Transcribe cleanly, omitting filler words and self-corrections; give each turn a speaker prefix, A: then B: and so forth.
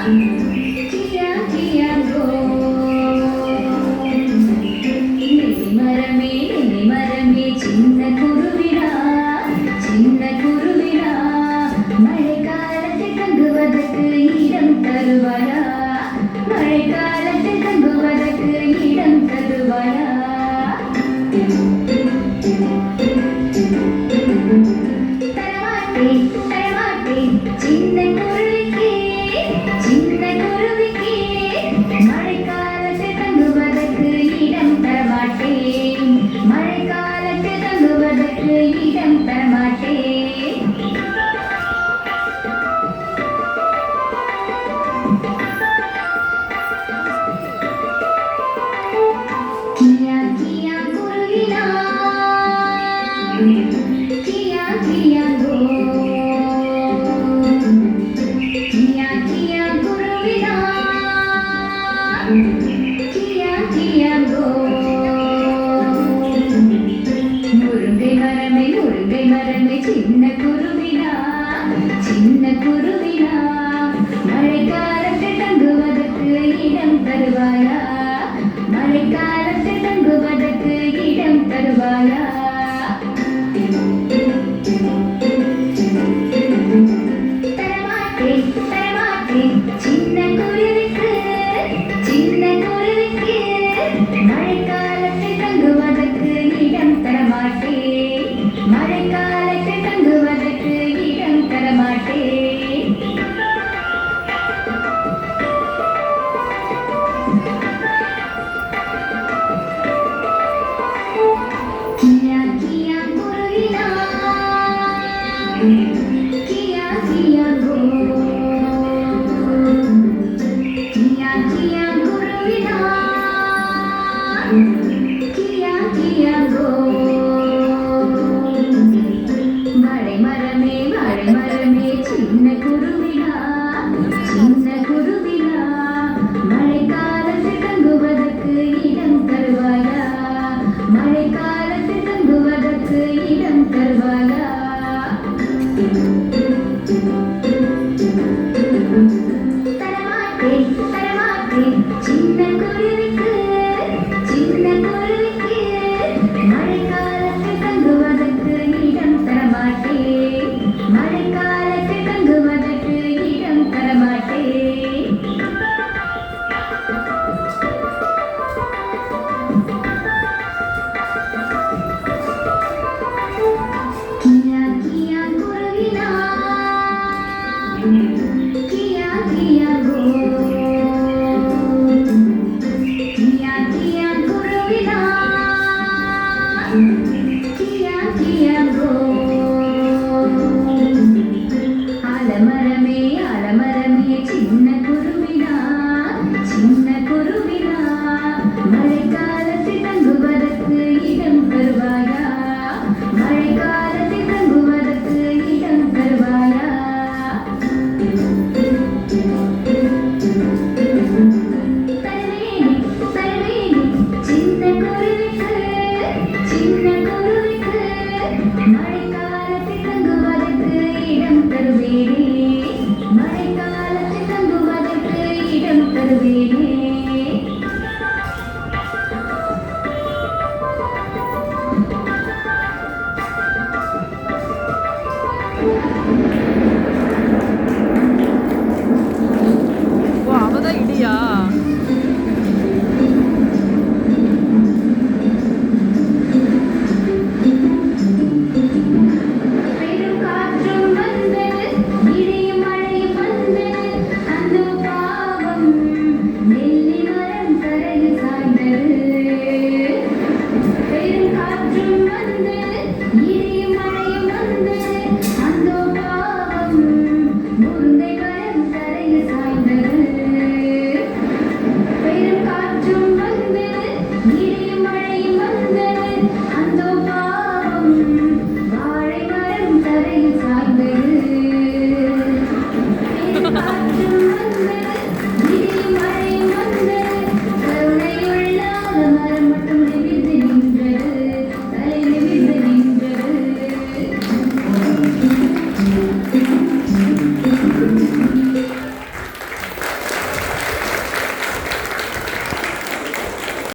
A: கியா கியா கோ நெல்லிமரமே நெல்லிமரமே சின்ன குருவிடா சின்ன குருவிடா மழைக்காலத்தில் தங்குவதற்கு இடம் தருவாயா மழைக்காலத்தில் தங்குவதற்கு இடம் தருவாயா தரமாட்டேன் தரமாட்டேன் சின்ன குருவிக்கே சின்ன குருவிக்கே மழைக்காலத்தில் தங்குவதற்கு இடம் தரமாட்டேன் மழைக்காலத்தில் தங்குவதற்கு இடம் தரமாட்டேன் கியா கியா குருவினா கியா கியா கோ கியா கியா குருவினா கியா கியா கோ முருங்கை மரமே சின்ன குருவினா சின்ன குருவினா மழைக்காலத்தில் தங்குவதற்கு இடம் தருவாயா மழைக்காலத்தில் தங்குவதற்கு இடம் தருவாயா தரமாட்டேன்